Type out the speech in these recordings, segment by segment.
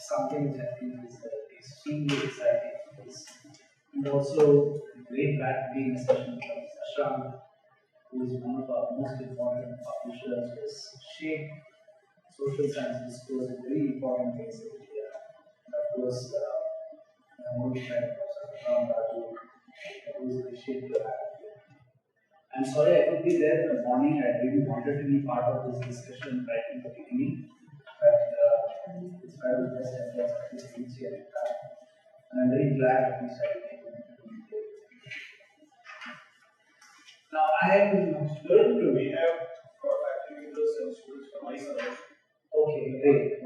something which I think is extremely exciting. And also, great glad to be in a session from Shashank, who is one of our most important publishers, who has shaped social science discourse in very important ways in India. And of course, my old friend, Professor Raju, who is appreciated to have here. I'm sorry I could be there in the morning. I really wanted to be part of this discussion right in the beginning, but it's part of the best efforts of this here. And I'm very glad that we started able to be here. Now, I am going to. We have got activities and students from IIT. Okay, great.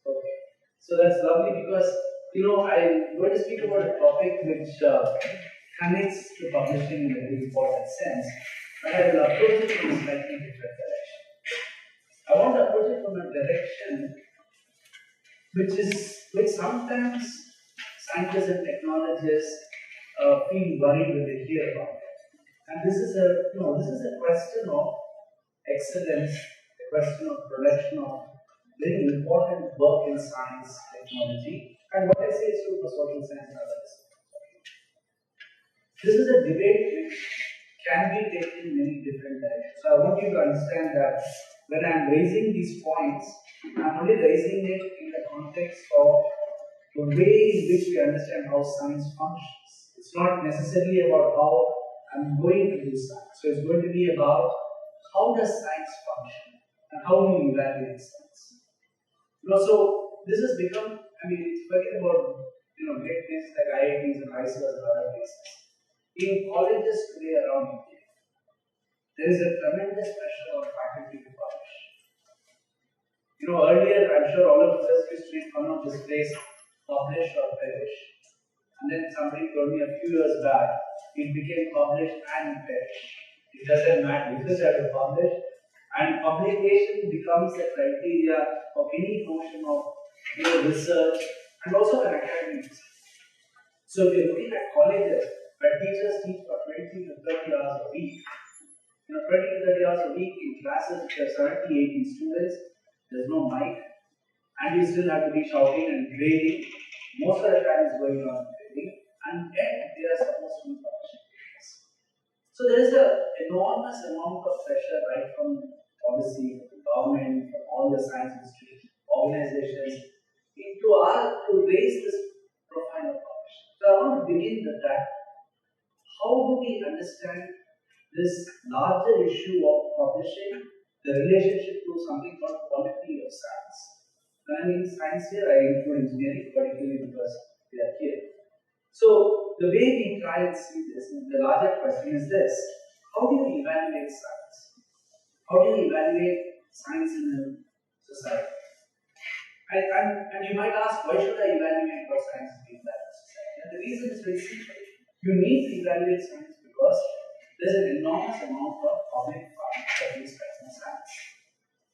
Okay. So that's lovely because, I'm going to speak about a topic which connects to publishing in a very important sense, but I will approach it from a slightly different direction. I want to approach it from a direction which sometimes scientists and technologists feel worried when they hear about it. And this is a question of excellence, a question of production of very important work in science, technology, and what I say is true for social science and others. This is a debate which can be taken in many different directions. So I want you to understand that when I'm raising these points, I'm only raising it in the context of the way in which we understand how science functions. It's not necessarily about how I'm going to do science. So it's going to be about how does science function and how do you evaluate science. So this has become, it's forget about great places like IITs and IISers and other places. In colleges today around India, there is a tremendous pressure on faculty to publish. Earlier, I'm sure all of us used to come of this phrase, publish or perish. And then somebody told me a few years back, it became publish and perish. It doesn't matter, you just have to publish, and publication becomes the criteria of any notion of research and also an academic research. So if you're looking at colleges where teachers teach for 20 to 30 hours a week, 20 to 30 hours a week in classes which have 70, 80 students, there's no mic, and you still have to be shouting and grading. Most of the time is going on grading, and yet they are supposed to be publishing. So there is an enormous amount of pressure right from policy, from the government, from all the science institutes, organizations, to raise this profile of publishing. So I want to begin with that. How do we understand this larger issue of publishing, the relationship to something called quality of science? When I mean science here, I include engineering, particularly because they are here. So the way we try and see this, the larger question is this: how do you evaluate science? How do you evaluate science in a society? And you might ask, why should I evaluate what science is being done in society? And the reason is very simple. You need to evaluate science because there's an enormous amount of public funds that is spent on science.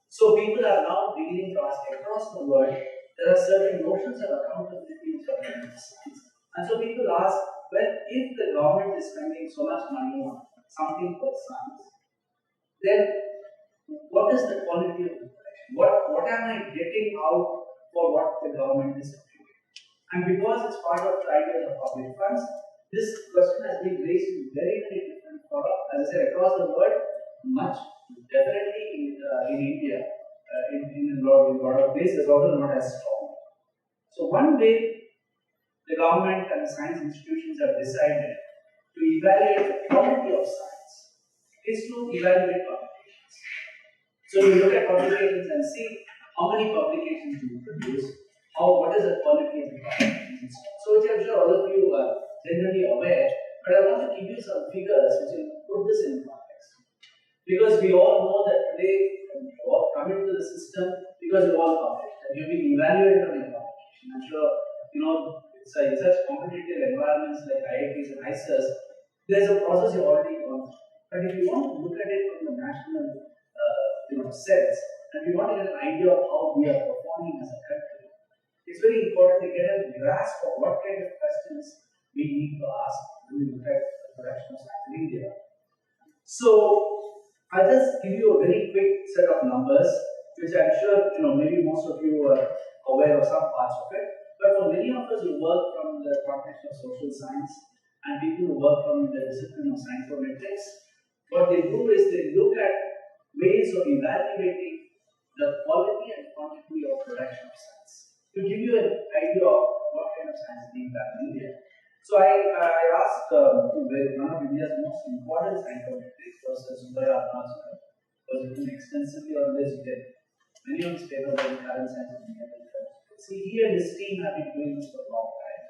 So people are now beginning to ask across the world, there are certain notions of accountability which are related to science. And so people ask, well, if the government is spending so much money on something called science, then what is the quality of the production? What am I getting out for what the government is doing? And because it's part of the idea of public funds, this question has been raised in very, very different forums, as I said, across the world, much, definitely in India, in a lot of places, although not as strong. So one way the government and the science institutions have decided to evaluate the quality of science is to evaluate publications. So you look at publications and see how many publications do you produce, what is the quality of the publications. So which I'm sure all of you are generally aware, but I want to give you some figures which will put this in context. Because we all know that today you all come into the system because you all published and you've been evaluated on your publication. I'm sure in such competitive environments like IITs and IISers, there's a process you've already gone through. But if you want to look at it from the national sense, and we want to get an idea of how we are performing as a country, it's very important to get a grasp of what kind of questions we need to ask when we look at the production of science in India. So I'll just give you a very quick set of numbers, which I'm sure maybe most of you are aware of. work from the context of social science and people who work from the discipline of psychometrics, what they do is they look at ways of evaluating the quality and quantity of production of science. To give you an idea of what kind of science is being done in India. So I asked one of India's most important psychometrics, Professor Sundar, was written extensively on this. Many of his papers are in current science of India. See, he and his team have been doing this for a long time.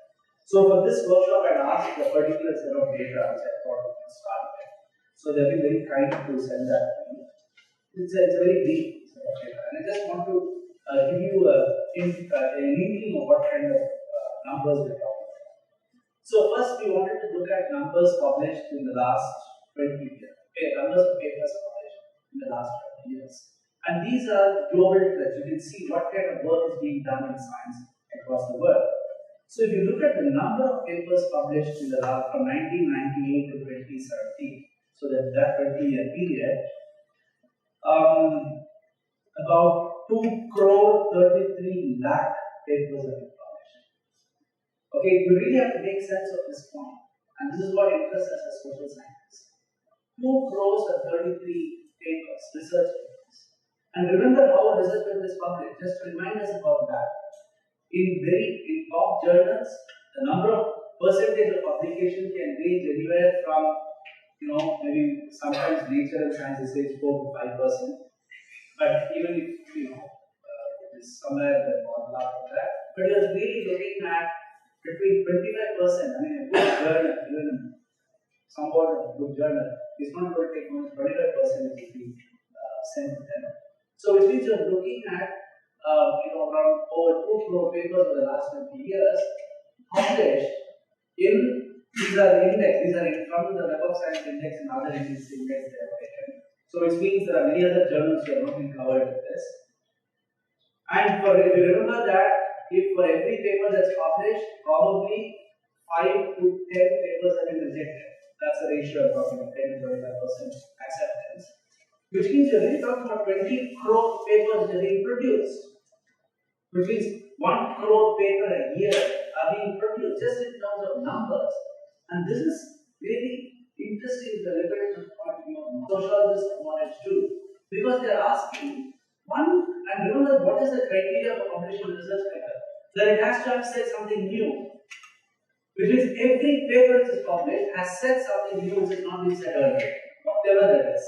So for this workshop, I asked a particular set of data which I thought we could start with. So they've been very kind to send that to me. It's a very deep set of data. And I just want to give you an inkling of what kind of numbers we're talking about. So first we wanted to look at numbers published in the last 20 years. Okay, numbers of papers published in the last 20 years. And these are global trends. You can see what kind of work is being done in science across the world. So if you look at the number of papers published in the last from 1998 to 2017, so that 20-year period, about 2 crore 33 lakh papers have been published. Okay, we really have to make sense of this point, and this is what interests us as social scientists. 2 crores and 33 papers, research papers. And remember how a research paper is published, just to remind us about that. In top journals, the number of percentage of publication can range anywhere from, maybe sometimes Nature and Science says 4 to 5%. But even if, it is somewhere more than that. But you're really looking at between 25%, I mean, a good journal, even somewhat of a good journal, is not going to take more than 25% to be sent to them. So which means you're looking at around over 2 crore papers over the last 20 years published in, these are from the Web of Science Index and other index they have taken. So which means there are many other journals that have not been covered with this. And if you remember that, if for every paper that's published, probably 5 to 10 papers have been rejected. That's the ratio of talking about 10 to 25% acceptance. Which means you're really talking about 20 crore papers that are being produced. Which means 1 crore paper a year are being produced just in terms of numbers. And this is really interesting to look at the point of view of sociologists and knowledge too. Because they're asking and remember what is the criteria for publishing a research paper? That it has to have said something new. Which means every paper which is published has said something new which has not been said earlier. Whatever that is.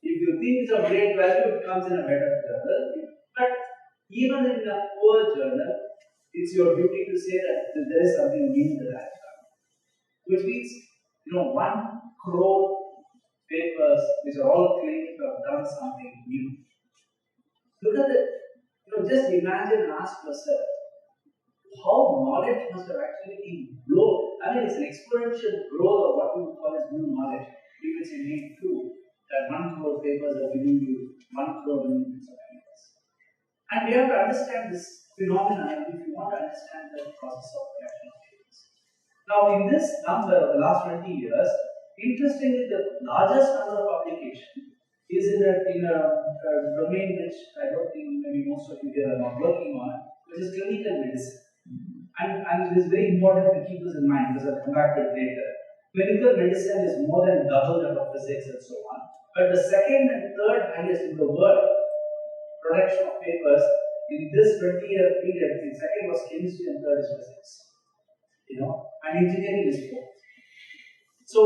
If you think it's of great value, it comes in a better journal. But even in a poor journal, it's your duty to say that there is something new that has come. Which means, 1 crore papers which are all claiming to have done something new. Look at it. Just imagine and ask yourself, how knowledge must have actually been grown. I mean, it's an exponential growth of what we would call as new knowledge. If it's in need too, that 1 crore papers are giving you 1 crore units of ideas. And we have to understand this phenomenon if you want to understand the process of production of papers. Now, in this number of the last 20 years, interestingly, the largest number of publications is in a domain which I don't think maybe most of you here are not working on, which is clinical medicine. And it is very important to keep this in mind because I'll come back to it later. Clinical medicine is more than double that of physics and so on. But the second and third highest in the world production of papers in this 20-year period, the second was chemistry and third is physics. And engineering is fourth. So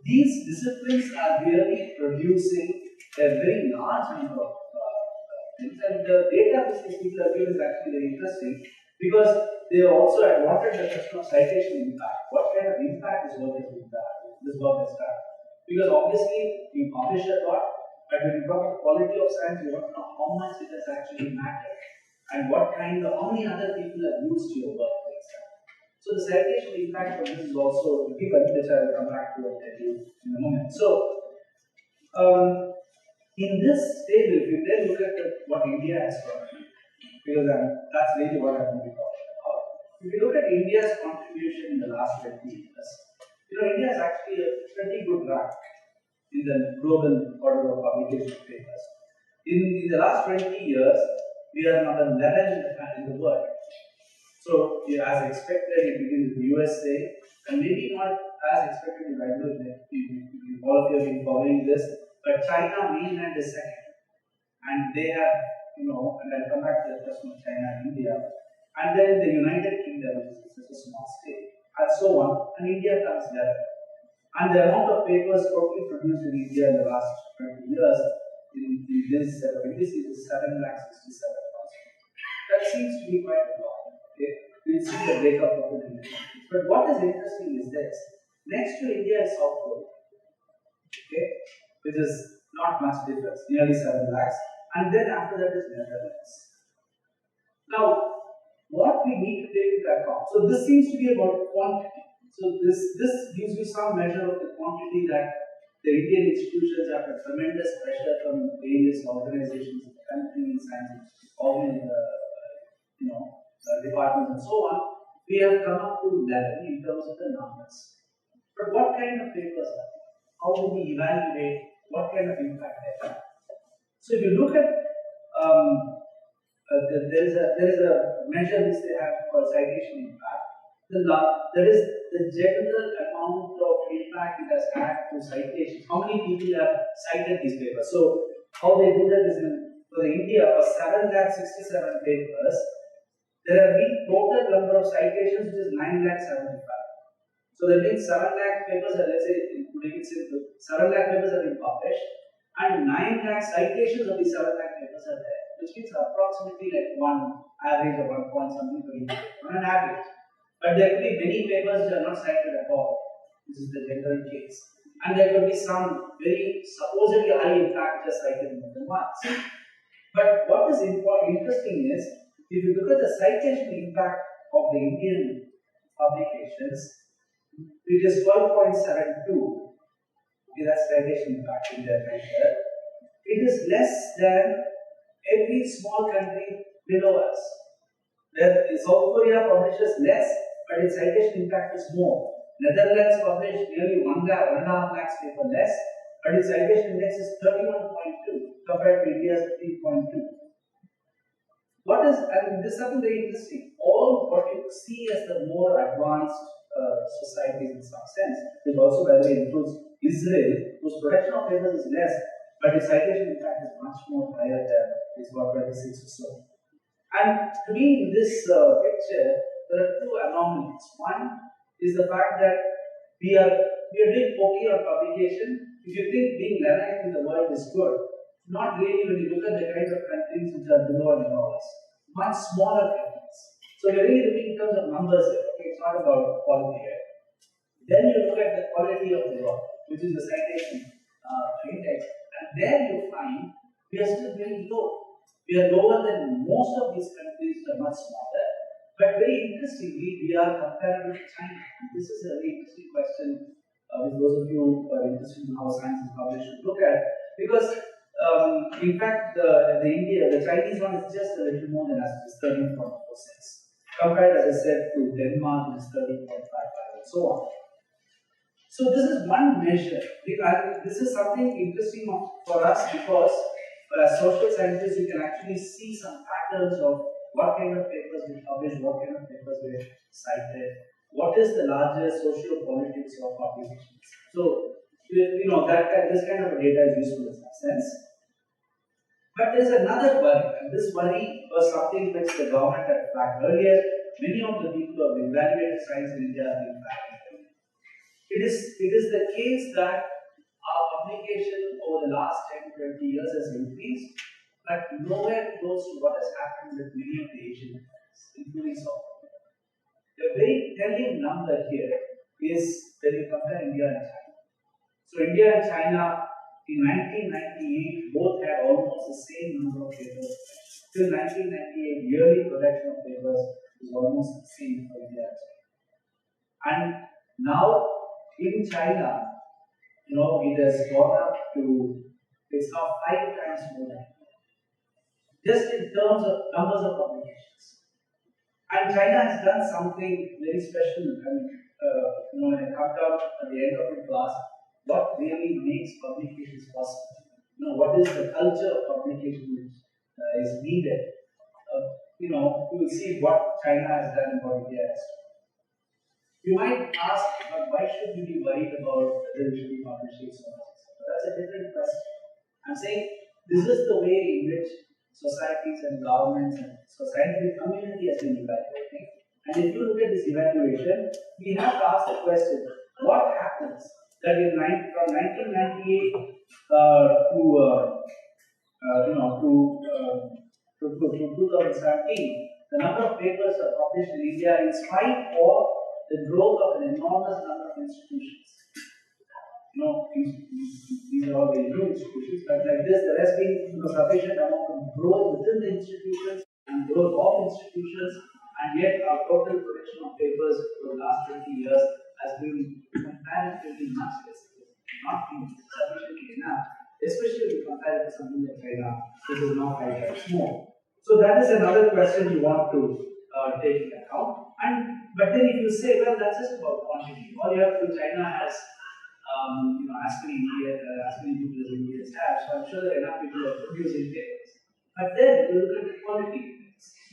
these disciplines are really producing a very large number of things, and the data which these people are given is actually very interesting because they also wanted the question of citation impact. What kind of impact this work has done? Because obviously we publish a lot, but when you talk about quality of science, you want to know how much it has actually mattered and how many other people have used your work, for example. So the citation impact of this is also given, which I will come back to and tell you in a moment. So in this table, if you then look at what India has done, because that's really what I'm going to be talking about. If you look at India's contribution in the last 20 years, India is actually a pretty good rank in the global order of publication of papers. In the last 20 years, we are number 11 in the world. So So, yeah, as expected, it begins with USA, and maybe not as expected in Bangalore. All of you have been following this, but China mainland is second, and they have, and I'll come back to the question of China and India, and then the United Kingdom, which is a small state, and so on, and India comes there. And the amount of papers totally produced in India in the last 20 years in this is 7,67,000. That seems to be quite a lot. Okay? We'll see the breakup of it in a minute. But what is interesting is this. Next to India is South Korea, okay, which is not much difference, nearly 7 lakhs. And then after that is Netherlands. Now, what we need to take into account, so this seems to be about quantity. So this gives you some measure of the quantity that the Indian institutions, after tremendous pressure from various organizations in the country, scientific departments and so on, we have come up to level in terms of the numbers. But what kind of papers are they? How do we evaluate what kind of impact they have? So if you look at there is a measure which they have called citation impact. There is the general amount of impact it has had to citations. How many people have cited these papers? So how they do that is for India, for 7,67,000 papers, there have been total number of citations which is 9,75,000. So that means 7 lakh papers are, let's say, to make it simple, 7 lakh papers have been published and 9 lakh citations of these 7 lakh papers are there, which means approximately like one average of 1 point something per year, on an average. But there could be many papers which are not cited at all. This is the general case. And there could be some very supposedly high impact just cited more than once. But what is interesting is, if you look at the citation impact of the Indian publications, it is 12.72. That's citation impact in their measure. It is less than every small country below us. South Korea publishes less, but its citation impact is more. Netherlands published nearly 1.5 lakhs paper less, but its citation index is 31.2 compared to India's 3.2. This is something very interesting. All what you see as the more advanced societies in some sense, which also by the way includes Israel, whose production of papers is less, but its citation impact is much more higher than it's about 26 or so. And to me, in this picture, there are two anomalies. One is the fact that we are doing pokey on publication. If you think being learned in the world is good, not really when you look at the kinds of countries which are below and above us, much smaller countries. So we're really looking in terms of numbers here. Okay, it's not about quality here. Then you look at the quality of the work, which is the citation index, and there you find we are still very low. We are lower than most of these countries which are much smaller. But very interestingly, we are comparable to China. This is a very interesting question which those of you who are interested in how science is published should look at. Because in fact, the Chinese one is just a little more than us, it is 13.46. Compared, as I said, to Denmark, which is 13.55 and so on. So this is one measure. This is something interesting for us because as social scientists, you can actually see some patterns of what kind of papers we publish, what kind of papers we cited, what is the larger social politics of publications. So, this kind of data is useful in some sense. But there is another worry, and this worry was something which the government had flagged earlier. Many of the people who have evaluated science in India have been flagging. It is the case that our publication over the last 10-20 years has increased, but nowhere close to what has happened with many of the Asian countries, including South Korea. The very telling number here is when you compare India and China. So India and China in 1998 both had almost the same number of papers. Till 1998, yearly production of papers was almost the same for India and China. And now in China, it has gone up to, it's now 5 times more than India. Just in terms of numbers of publications. And China has done something very special. When I come down at the end of the class, what really makes publications possible? What is the culture of publication which is needed? you will see what China has done and what India has done. You might ask, but why should we be worried about whether we should be publishing so much? That's a different question. I'm saying this is the way in which societies and governments and scientific community has been evaluating. And if you look at this evaluation, we have to ask the question: what happens that from 1998 to to 2017, the number of papers are published in India in spite of the growth of an enormous number of institutions. These are all very new institutions, but like this, there has been a sufficient amount of growth within the institutions and growth of institutions, and yet our total production of papers for the last 20 years has been comparatively much less. Not been sufficiently enough, especially if you compare it to something like China, which is now 5 times more. So that is another question you want to take into account. But then if you say, well, that's just about quantity. All you have to do, China has as many people as India have, so I'm sure there are enough people who are producing papers. But then you look at the quality,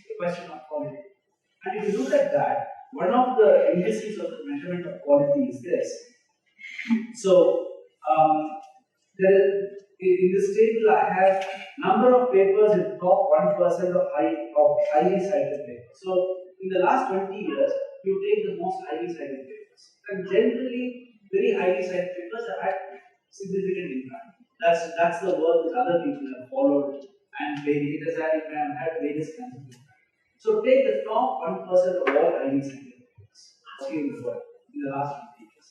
the question of quality. And if you look at that, one of the indices of the measurement of quality is this. So, in this table, I have number of papers in top 1% of highly cited papers. So, in the last 20 years, you take the most highly cited papers. And generally, very highly cited papers have had significant impact. That's the work that other people have followed, and it has had various kinds of impact. So, take the top 1% of all highly cited papers in the world in the last 20 years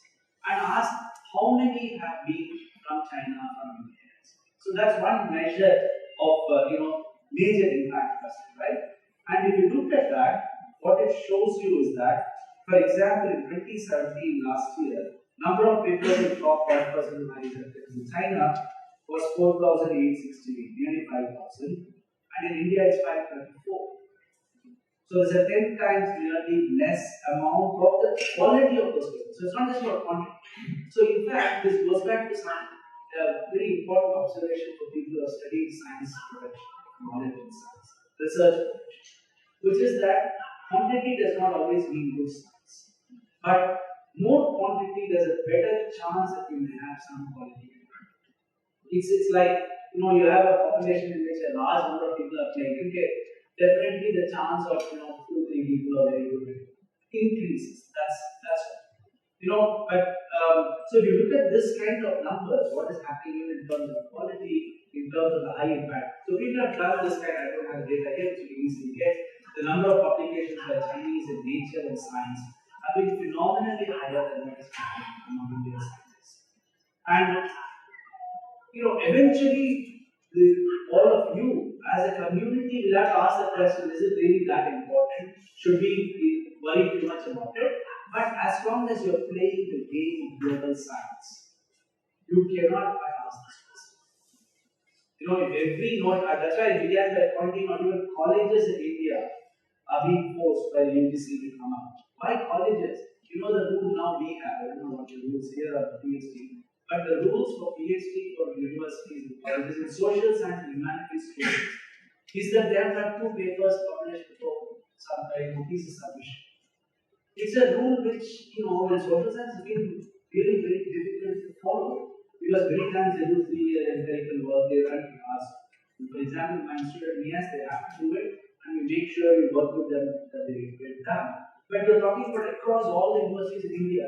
and ask how many have been from China, from India. So that's one measure of major impact, right? And if you look at that, what it shows you is that, for example, in 2017 last year, number of papers in top 1% of highly cited in China was 4,868, nearly 5,000, and in India it's 534. So there's a 10 times nearly less amount of the quality of those papers. So it's not just about quantity. So in fact, this goes back to some very important observation for people who are studying science production, knowledge in science, research production, which is that quantity does not always mean good science. But more quantity, there's a better chance that you may have some quality. It's like, you have a population in which a large number of people are playing cricket, definitely the chance of 2-3 people are very good increases. That's but so if you look at this kind of numbers, what is happening in terms of quality, in terms of the high impact. So people have done this kind. I don't have data here, which you can easily get. The number of publications by Chinese in nature and science have been phenomenally higher than what is happening among Indian scientists. And eventually, all of you as a community will have to ask the question: is it really that important? Should we worry too much about it? But as long as you're playing the game of global science, you cannot bypass this question. If every note, that's why I began by pointing out even colleges in India are being forced by the UGC to come up. Why colleges? The rule now we have, I don't know what the rules here are for PhD, but the rules for PhD for universities and colleges in social science and humanities students is that they have to have 2 papers published before some thesis submission. It's a rule which, in social science has been really very difficult to follow because many times they do 3-year empirical work, they run class. For example, my student Nias, they have to do it, and we make sure we work with them that they get done. But you're talking about across all the universities in India.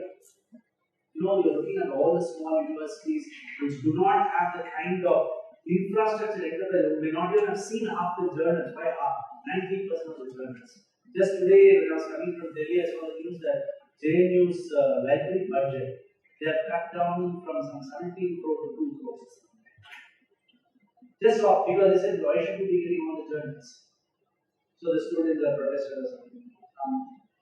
You're looking at all the small universities which do not have the kind of infrastructure enterprise, may not even have seen half the journals, by half, 90% of the journals. Just today, when I was coming from Delhi, I saw the news that JNU's library budget, they have cut down from some 17 crore to 2 crores. Just because they said, why should we be getting all the journals? So the students are protesting or something.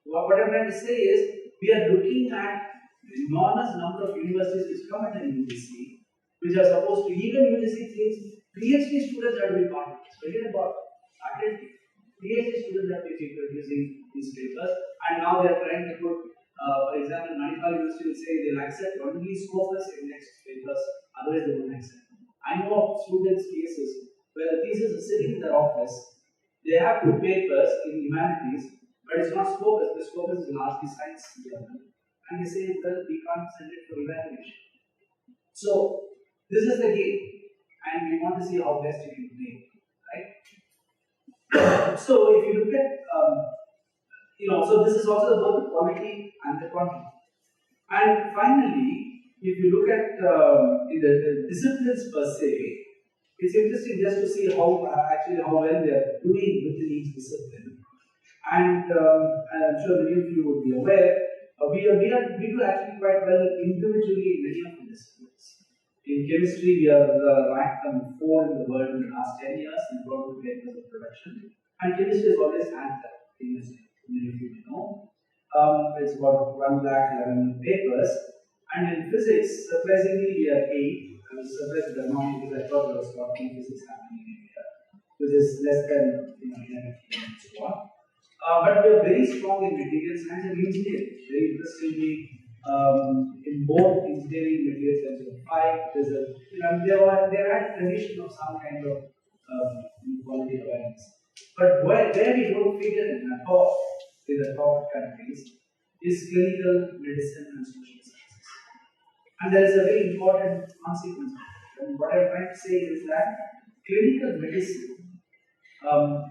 What I'm trying to say is, we are looking at the enormous number of universities which come at an UGC, which are supposed to, even UGC thinks PhD students are to be part of this. Forget about faculty. PhD students have to be producing these papers, and now they are trying to put, for example, Manipal University will say they'll accept only Scopus indexed papers, otherwise they won't accept. I know of students' cases where the thesis is sitting in their office, They have two papers in humanities, but it's not Scopus. The Scopus is largely science journal. And they say, well, we can't send it for evaluation. So, this is the game, and we want to see how best you can play, right? So, if you look at, so this is also about the quality and the quantity. And finally, if you look at the disciplines per se, it's interesting just to see how how well they are doing within each discipline. And I'm sure many of you would be aware, we do actually quite well individually in many of the disciplines. In chemistry, we are ranked number 4 in the world in the last 10 years in global papers of production. And chemistry is always ranked up in this, many of you may know. It's about 1,11,000 papers. And in physics, surprisingly, we are 8. I was surprised at the amount because I thought there was a lot more physics happening in India, which is less than 11 and so on. But we are very strong in material science and engineering. Very interestingly, in both engineering and material science, 5, there's a there had tradition of some kind of quality awareness. But where we don't figure in at all in the top countries is clinical medicine and social sciences. And there is a very important consequence. And what I'm trying to say is that clinical medicine,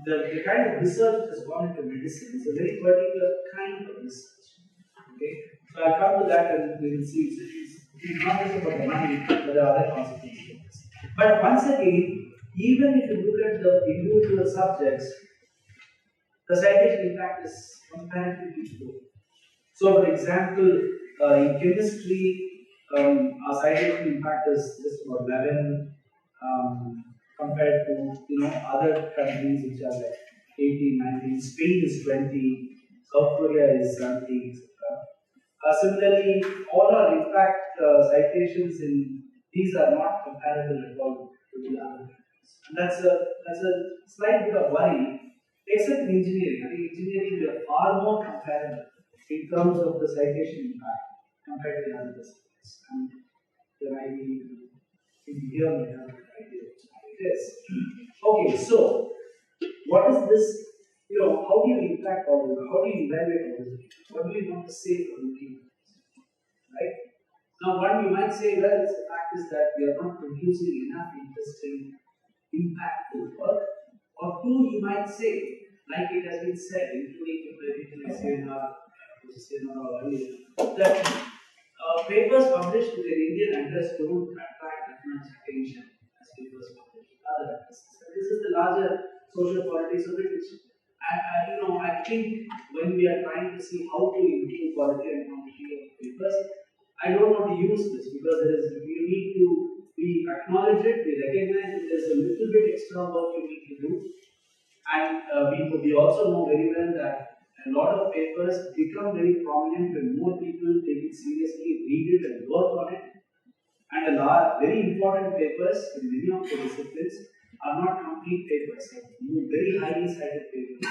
the kind of research that has gone into medicine is a very particular kind of research. Okay, so I'll come to that and we will see it's not just about the money, but the other consequences. But once again, even if you look at the individual subjects, the citation impact is comparatively low. So, for example, in chemistry, our citation impact is just about 11 compared to other countries which are like 18, 19. Spain is 20, South Korea is 17, etc. Similarly, all our impact citations in these are not comparable at all to the other countries. And that's a slight bit of worry, except in engineering. I think engineering we are far more comparable in terms of the citation impact compared to the other disciplines. And then I here we have an idea of how it is. Okay, so what is this? How do you impact all this? How do you evaluate all this? What do you want to say for looking at this? Right? Now, one you might say, well, the fact is that we are not producing enough interesting, impactful work. Or two, you might say, like it has been said, including Sundar earlier, that papers published with an Indian address don't attract as much attention as papers published with other addresses. So this is the larger social politics of it. I think when we are trying to see how to improve quality and quantity of papers, I don't want to use this because we acknowledge it, we recognize that there's a little bit extra work you need to do, and we also know very well that a lot of papers become very prominent when more people take it seriously, read it and work on it. And very important papers in many of the disciplines are not complete papers, very highly cited papers.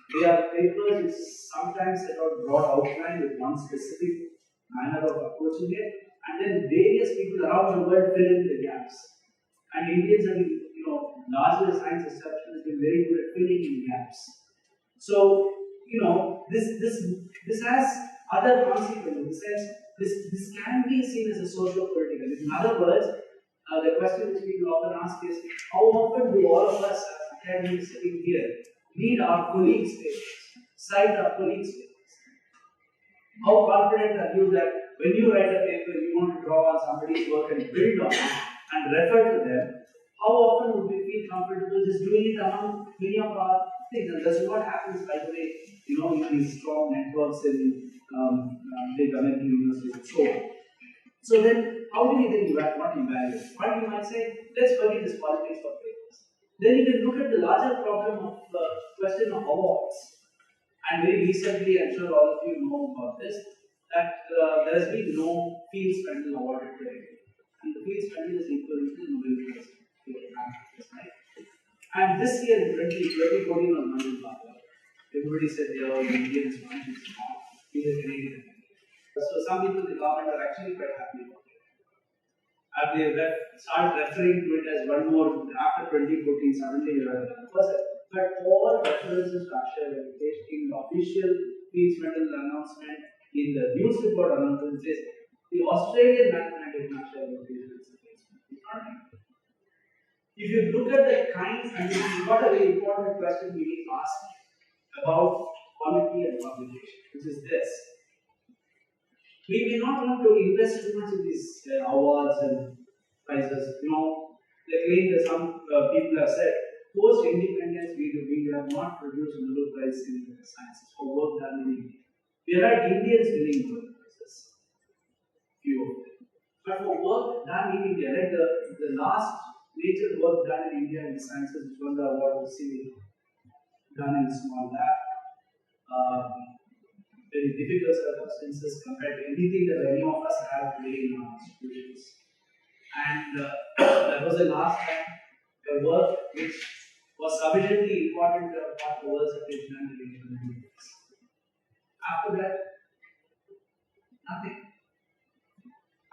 They are papers which sometimes set out broad outline with one specific manner of approaching it, and then various people around the world fill in the gaps. And Indians have been, largely science establishment has been very good at filling in gaps. So, this has other consequences. In the sense, this can be seen as a socio-political. In other words, the question which people often ask is, how often do all of us as academics sitting here read our colleagues' papers, cite our colleagues' papers? How confident are you that when you write a paper, you want to draw on somebody's work and build on it and refer to them? How often would we feel comfortable just doing it among many of our things? And that's what happens, by the way, in these strong networks in big American universities and so on. So then, how do we then evaluate? One, you might say, let's forget this politics of papers. Then you can look at the larger problem of the question of awards. And very recently, I'm sure all of you know about this, that there has been no Fields Medal awarded to anyone. And the Fields Medal is equal to the Nobel Prize. Right? And this year in 2014 on Nobel Prize, everybody said they are Indians, one is not. He's a Canadian. So some people in the government are actually quite happy about it. And they started referring to it as one more, after 2014, suddenly you have another person. But all references to Akshay Venkatesh in the official Peace Medal announcement, in the news report announcement says the Australian mathematician Akshay Venkatesh is the Peace Medal. It's not like that. If you look at the kind, and this is not a very important question we need to ask about quality and publication, which is this. We may not want to invest too much in these awards and prizes. You know, the claim that some people have said, post independence, we have not produced Nobel Prize in sciences for work done in India. We have had Indians winning Nobel Prizes, few of them. But for work done in India, like the last major work done in India in sciences, which won the award was done in a small lab. Very difficult circumstances compared to anything that any of us have today in our institutions. And that was the last time the work which was sufficiently important to have got the world's attention and the After that, nothing.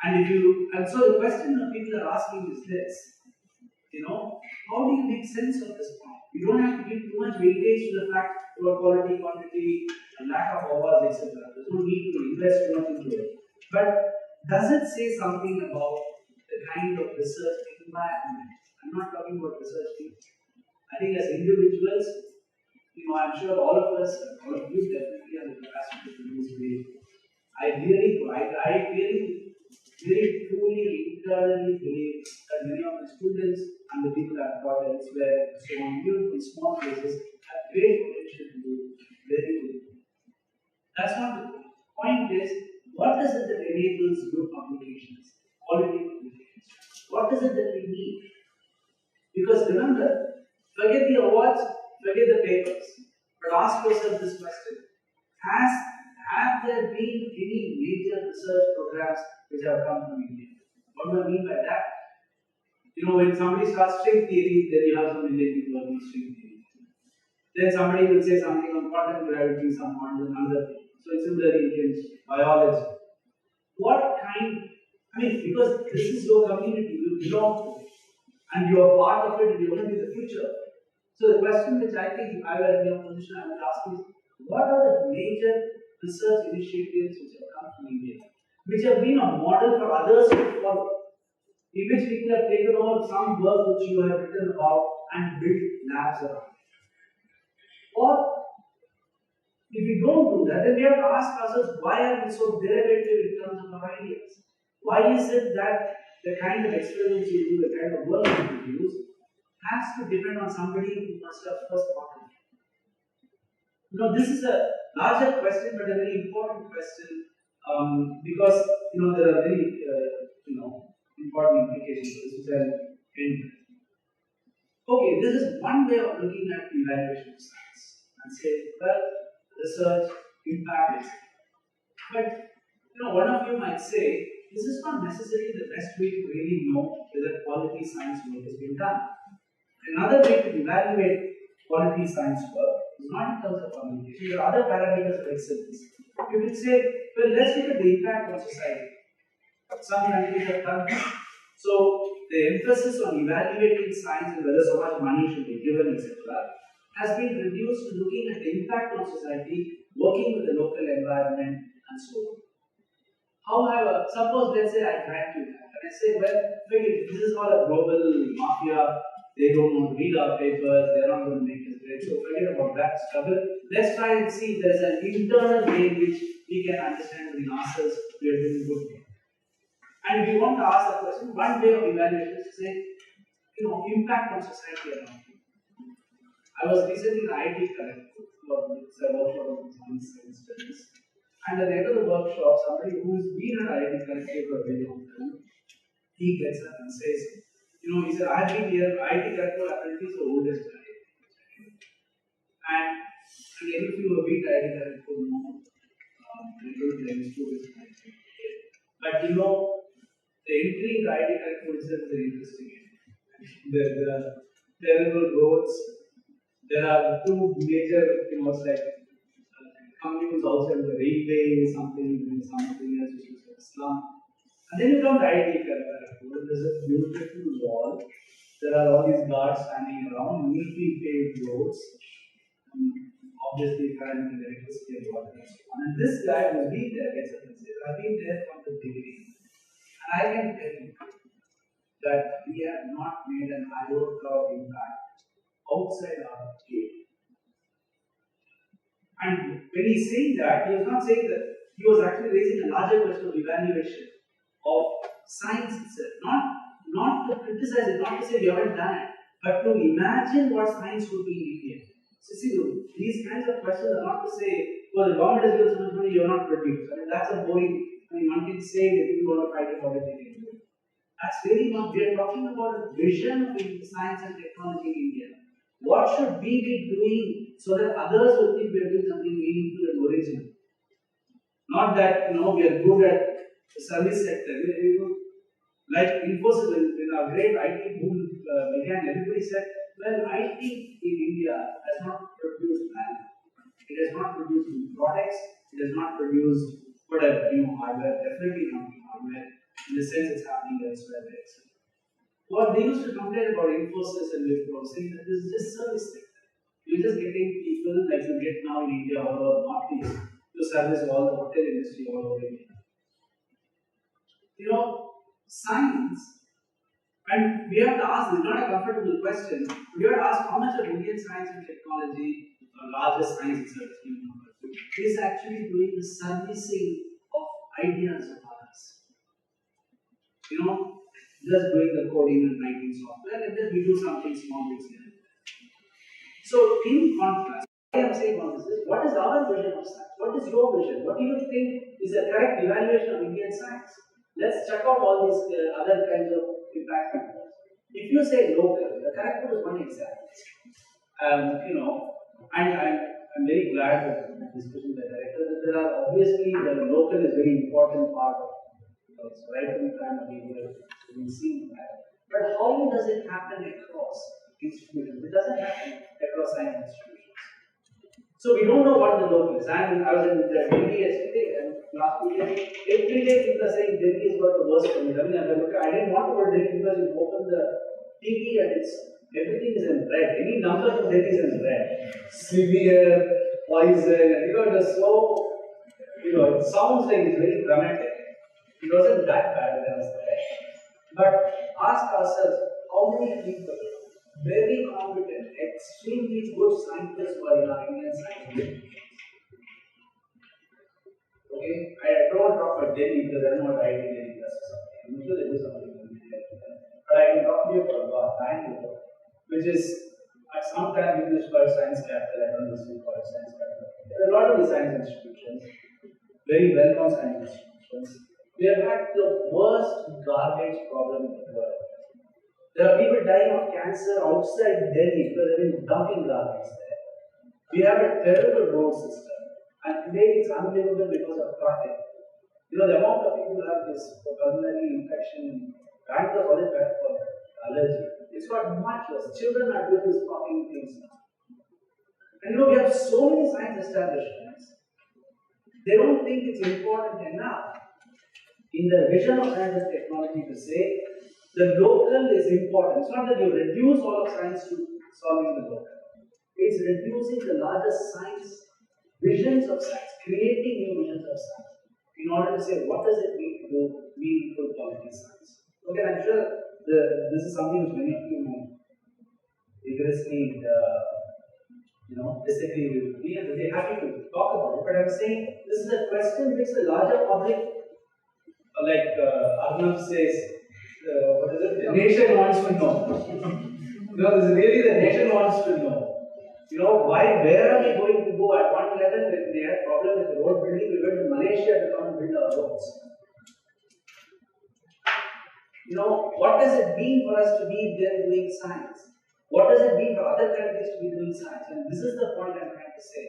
And so the question that people are asking is this, you know, how do you make sense of this point? You don't have to give too much weightage to the fact about quality, quantity, and lack of awards, etc. There's no need to invest too much into it. But does it say something about the kind of research environment? I'm not talking about research teams. I think as individuals, you know, I'm sure all of us, all of you definitely have the capacity to use it. I really truly, internally believe that many of the students and the people I've taught elsewhere, so on, even in small places, have great potential to do very good. That's not the point. The point is, what is it that enables good publications, quality publications? What is it that we need? Because remember, forget the awards, forget the papers, but ask yourself this question: have there been any major research programs which have come from India? What do I mean by that? You know, when somebody starts string theory, then you have some Indian people working string theory. Then somebody will say something on quantum gravity, some on another thing. So it's similarly in biology. What kind? I mean, because this is your community, you belong to it, and you are part of it, and you're going to be the future. So the question which I think if I were in your position, I would ask is, what are the major research initiatives which have come from India, which have been a model for others to follow? In which people have taken over some work which you have written about and built labs around. Or if we don't do that, then we have to ask ourselves, why are we so derivative in terms of our ideas? Why is it that the kind of experiments you do, the kind of work you produce, has to depend on somebody who must have first thought of it? You know, this is a larger question, but a very important question, because you know there are very important implications. This is an end. Okay, this is one way of looking at the evaluation of science and say, well, research, impact, but you know, one of you might say, this is not necessarily the best way to really know whether quality science work has been done. Another way to evaluate quality science work is not in terms of communication. There are other parameters of excellence. You could say, well, let's look at the impact on society. Some countries have done this. So the emphasis on evaluating science and whether so much money should be given, etc., has been reduced to looking at the impact on society, working with the local environment, and so on. However, suppose let's say I grant you that, and I say, well, this is all a global mafia. They don't want to read our papers. They're not going to make us great. So forget about that struggle. Let's try and see if there's an internal way in which we can understand within ourselves we are doing good. And if you want to ask the question, one way of evaluation is to say, you know, impact on society around you. I was recently in IIT Tirupati for a workshop on science studies. And at the end of the workshop, somebody who's been at IIT Tirupati for a very long time, he gets up and says, you know, he said, I've been here, IIT Tirupati apparently is the oldest IIT. And again, if you have been at IIT Tirupati, know, but you know, the entry in the IIT Tirupati itself is very interesting. There are terrible roads. There are two major, you know, like communes outside the railway, something else, which is like slum. And then you come to IIT Tirupati. There's a beautiful wall There are all these guards standing around, neatly paved roads, obviously trying to the electricity and water and so on. And this guy who's been there gets up and says, I've been there from the beginning. And I can tell you that we have not made an iota of impact outside our gate. And when he's saying that, he was not saying that, he was actually raising a larger question of evaluation of science itself. Not to criticize it, not to say we haven't done it, but to imagine what science would be in India. So see, these kinds of questions are not to say, well, the government has given so much money, you are not produced. I mean, that's a boring, one can say that if you want to fight about it, you can do it. That's really not, we are talking about a vision of science and technology in India. What should we be doing so that others will think we are doing something meaningful and original? Not that, we are good at the service sector. Like Infosys, when our great IT boom began, everybody said, well, IT in India has not produced value. It has not produced new products. It has not produced whatever, hardware, definitely not new hardware. In the sense it's happening elsewhere. What they used to complain about Infosys and Wipro, saying that this is just service sector. You're just getting people like you get now in India all over Northeast to service all the hotel industry all over India. Science, and we have to ask, it's not a comfortable question, we have to ask how much of Indian science and technology, or largest science and service is actually doing the servicing of ideas of others. Just doing the coding and writing software, and then we do something small things here. So, in contrast, I am saying all this is, what is our vision of science? What is your vision? What do you think is the correct evaluation of Indian science? Let's check out all these other kinds of impact factors. If you say local, the correct word is one example. And I'm very glad that the discussion with the director that there are obviously the local is very important part of it. Right from the time of India, we've seen that. But how does it happen across institutions? It doesn't happen across science institutions. So we don't know what the local is. I was in Delhi yesterday and last week. Every day people are saying Delhi has got the worst for me. I didn't want to go to Delhi because you open the TV and everything is in red. Any number from Delhi is in red. Severe, poison, and it was so, it sounds like it's very dramatic. It wasn't that bad when I was there. But ask ourselves, how many people, very competent, extremely good scientists were in our Indian science? Okay, I don't want to talk about Delhi because I don't know what IIT Delhi does or something. I'm sure they do something in Delhi. But I can talk to you about Bangalore, which is at some time English called science capital. I don't know if it's called science capital. There are a lot of these science institutions, very well-known science institutions. We have had the worst garbage problem in the world. There are people dying of cancer outside Delhi because they've been dumping garbage there. We have a terrible road system, and today it's unlivable because of traffic. The amount of people who have this pulmonary infection, Bangalore always bad for allergy. It's got much worse. Children are doing these coughing things now. And we have so many science establishments, they don't think it's important enough in the vision of science and technology to say the local is important. It's not that you reduce all of science to solving the local. It's reducing the largest science, visions of science, creating new visions of science in order to say what does it mean to do meaningful quality science. Okay, I'm sure this is something which many of you vigorously disagree with me and they're happy to talk about it. But I'm saying this is a question which the larger public, like Arnav says, what is it? The nation wants to know. This is really the nation wants to know. Where are we going to go? At one level, when they had problem with the road building, we went to Malaysia to come and build our roads. What does it mean for us to be there doing science? What does it mean for other countries to be doing science? And this is the point I'm trying to say.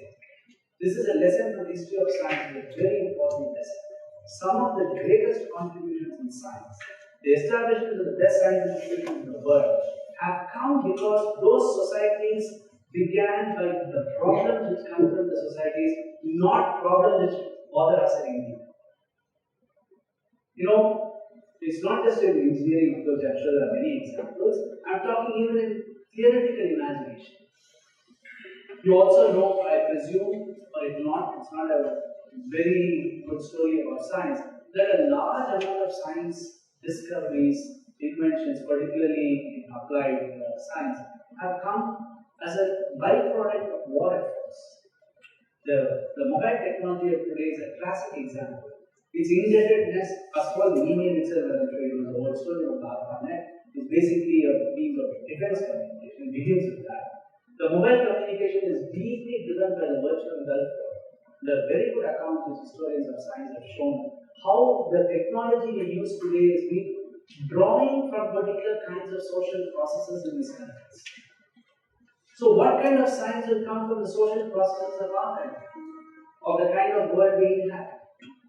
This is a lesson from the history of science, a very important lesson. Some of the greatest contributions in science, the establishment of the best science institutions in the world, have come because those societies began by the problems which come from the societies, not problems which bother us in India. It's not just in engineering, because I'm sure there are many examples. I'm talking even in theoretical imagination. You also know, I presume, or if not, it's not a very good story about science, that a large amount of science discoveries, inventions, particularly in applied science, have come as a byproduct of war efforts. The mobile technology of today is a classic example. Its indebtedness, as well the email itself, as I'm sure you know, the whole story of ARPANET is basically a means of defense communication, begins with that. The mobile communication is deeply driven by the virtual Gulf War. The very good accounts which historians of science have shown how the technology we use today is being drawing from particular kinds of social processes in these countries. So what kind of science will come from the social processes of our country, of the kind of world we inhabit?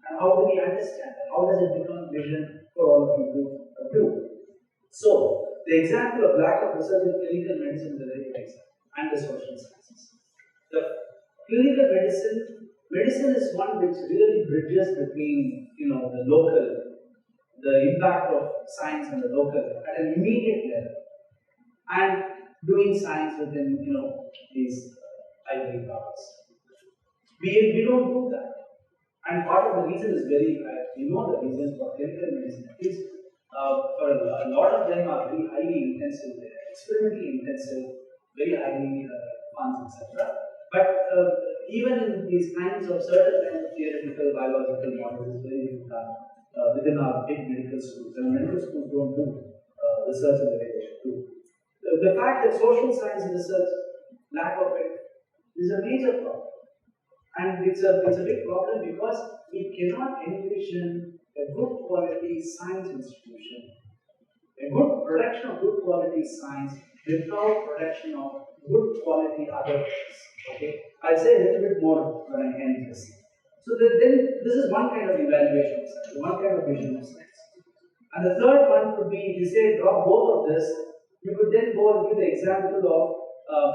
And how do we understand that? How does it become vision for all of you to do? So, the example of lack of research in clinical medicine is a very good example, and the social sciences. The clinical medicine is one which really bridges between, the local, the impact of science on the local at an immediate level, and doing science within, these ivory towers. We don't do that. And part of the reason is the reasons for clinical medicine. At least for a lot of them are very highly intensive, experimentally intensive, very highly funds, etc. But even in these kinds of certain kinds of theoretical biological models, is very little done within our big medical schools. And medical schools don't do research in the way they should do. The fact that social science research, lack of it, is a major problem. And it's a big problem because we cannot envision a good quality science institution, a good production of good quality science without production of good quality other things. Okay, I'll say a little bit more when I end this. So then this is one kind of evaluation of science, one kind of vision of science. And the third one could be, if you say drop both of this, you could then go and give the example of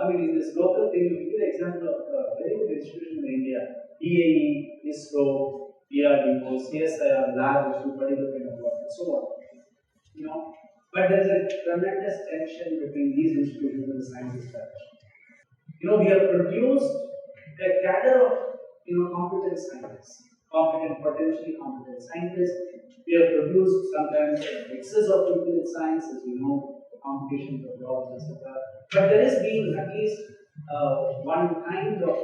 in this local thing, you give the example of a very good institution in India, DAE, ISRO, DRDO, CSIR, lab, which do particular kind of work, and so on. But there is a tremendous tension between these institutions and the science establishment. We have produced a cadre of competent scientists, potentially competent scientists. We have produced sometimes excess of people in science, as we know, competition for jobs, etc. But there has been at least one kind of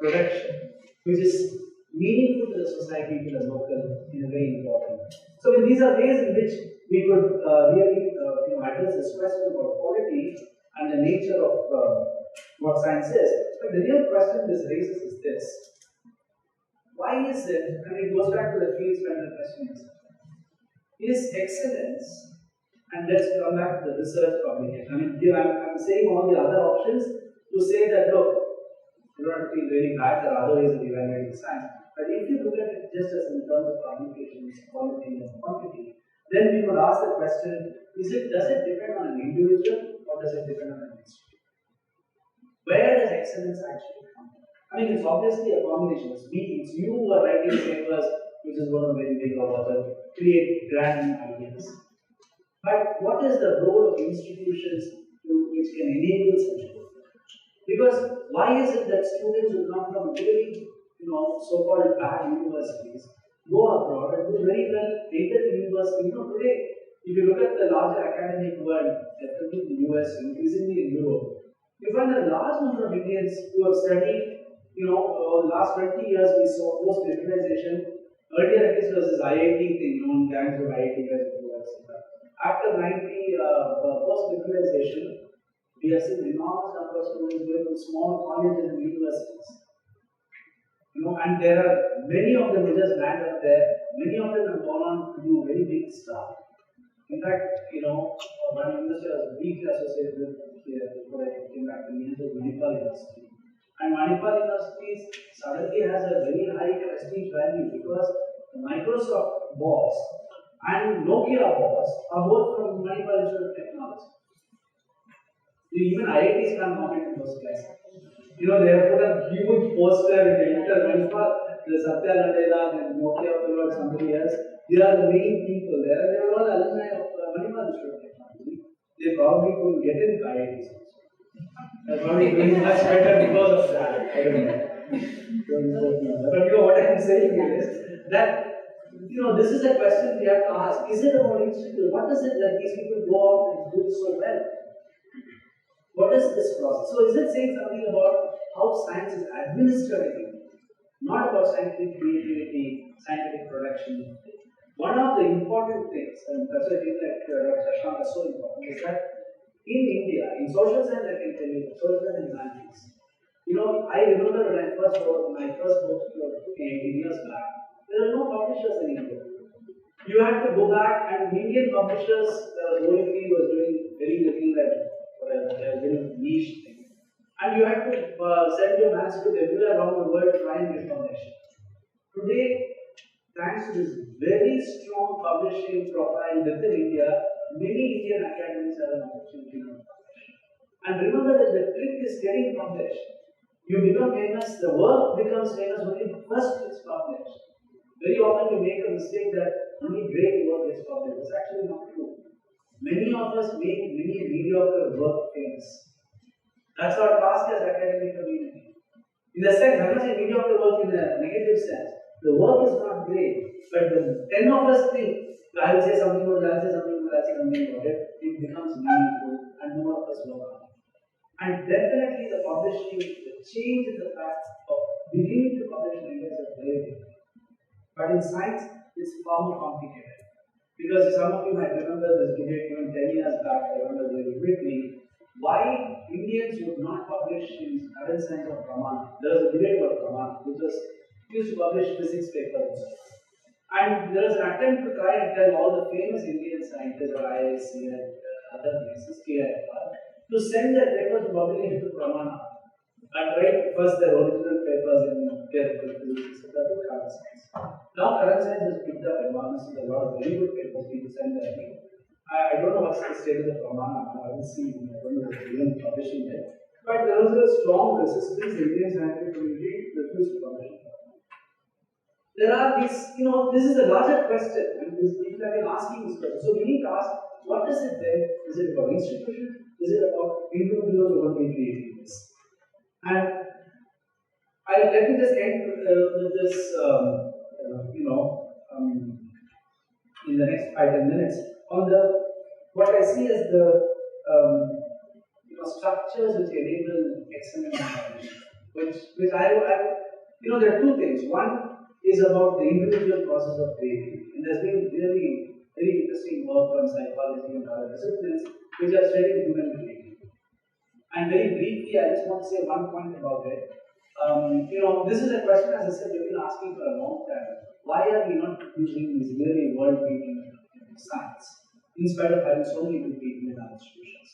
production which is meaningful to the society, to the local, in a very important. So these are ways in which we could really address this question about quality and the nature of what science is. But the real question this raises is this: why is it? And it goes back to the field spender question: is excellence? And let's come back to the research publication. I'm saying all the other options to say that look, you don't have to feel really bad. There are other ways of evaluating science. But if you look at it just as in terms of publications, quality and quantity, then we would ask the question: does it depend on an individual or does it depend on an institute? Where does excellence actually come from? It's obviously a combination. It's you who are writing papers, which is going to win big or create grand ideas. But what is the role of institutions which can enable such growth? Because why is it that students who come from really, so-called bad universities go abroad and do very well later in university? Today, if you look at the larger academic world, definitely in the US, increasingly in Europe, you find a large number of Indians who have studied, over the last 20 years we saw post-digitalization. Earlier, at least, there was this IIT thing, known gangs of IIT guys. After 90 post-digitalization, we have seen enormous number of students going to small colleges and universities. And there are many of them who just land up there. Many of them have gone on to do very big stuff. In fact, one university I was deeply associated with here before I came back to India was Manipal University. And Manipal University suddenly has a very high prestige value because the Microsoft boss and Nokia boss are both from Manipal Institute of Technology. Even IITs can't compete with those guys. They have put a huge poster in the Manipal. the Satya Nadella, the Nokia fellow, somebody else. They are the main people there. They are all alumni of Manipal Institute of Technology. They probably couldn't get in IITs also. They're probably doing much better because of that. I don't know. But what I'm saying is that this is a question we have to ask. Is it about institute? What is it that these people go out and do so well? What is this process? So is it saying something about how science is administered in India? Not about scientific creativity, scientific production. One of the important things, and that's why people like Dr. Shashank are so important, is that in India, in social science, I can tell you, social science and humanities, I remember when I first wrote my first book 18 years back, there are no publishers in India. You had to go back, and Indian publishers, only was doing very little very niche thing. And you had to send your manuscript everywhere around the world to try and get published. Today, thanks to this very strong publishing profile within India, many Indian academies have an opportunity to publish. And remember that the trick is getting published. You become famous, the work becomes famous only first it's published. Very often you make a mistake that only great work gets published. It's actually not true. Many of us make many mediocre work famous. That's our task as academic community. In a sense, I'm not saying mediocre work in a negative sense. The work is not great, but the 10 of us think, I'll say something about it, I'll say something about it, it becomes meaningful and more of us work on it. And definitely the publishing, the change in the fact of beginning to publish in India is very big. But in science, it's far more complicated. Because some of you might remember this debate even 10 years back, I remember very quickly, why Indians would not publish in current science of Pramana. There was a debate about Pramana, which was used to publish physics papers. And there was an attempt to try and tell all the famous Indian scientists, IIT and other places, to send their papers to publication to Pramana and write first their original papers in theoretical physics, etc. to current science. Now current science has picked up advances, a lot of very good papers people send their way. I don't know what's the status of Pramana, I haven't seen, I don't know if they're even publishing it. But there was a strong resistance, the Indian scientific community refused to publish it. There are these, this is a larger question, and people have been asking this question. So we need to ask, what is it then? Is it about institution? Is it about individuals who want to be creating this? And let me just end with this, in the next 5-10 minutes, on what I see as the structures which enable excellent information. Which I there are two things. One is about the individual process of creativity. And there's been really very interesting work from psychology and other disciplines which are studying human creativity. And very briefly, I just want to say one point about it. This is a question, as I said, we've been asking for a long time. Why are we not using these really world-beating science, in spite of having so many good people in our institutions?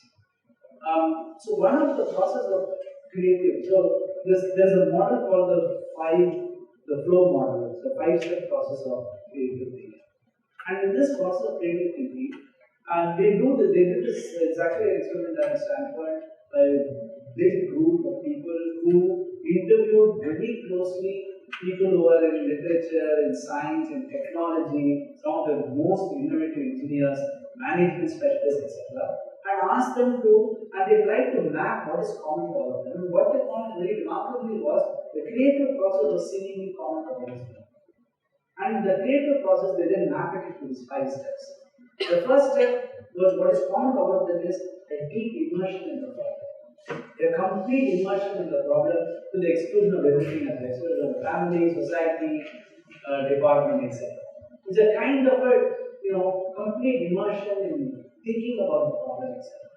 So one of the process of creativity, so there's a model called the flow model, the 5-step process of creative thinking. And in this process of creative thinking, they did this, it's actually an experiment at Stanford by a big group of people who interviewed very closely people who are in literature, in science, in technology, some of the most innovative engineers, management specialists, etc. And asked them and they tried to map what is common to all of them. And what they found very remarkably was the creative process was seemingly common to all of them. And the creative process, they then map it into these 5 steps. The first step was what is common to all of them is a deep immersion in the problem. A complete immersion in the problem to the exclusion of everything else, the exclusion of family, society, department, etc. It's a kind of a complete immersion in thinking about the problem itself.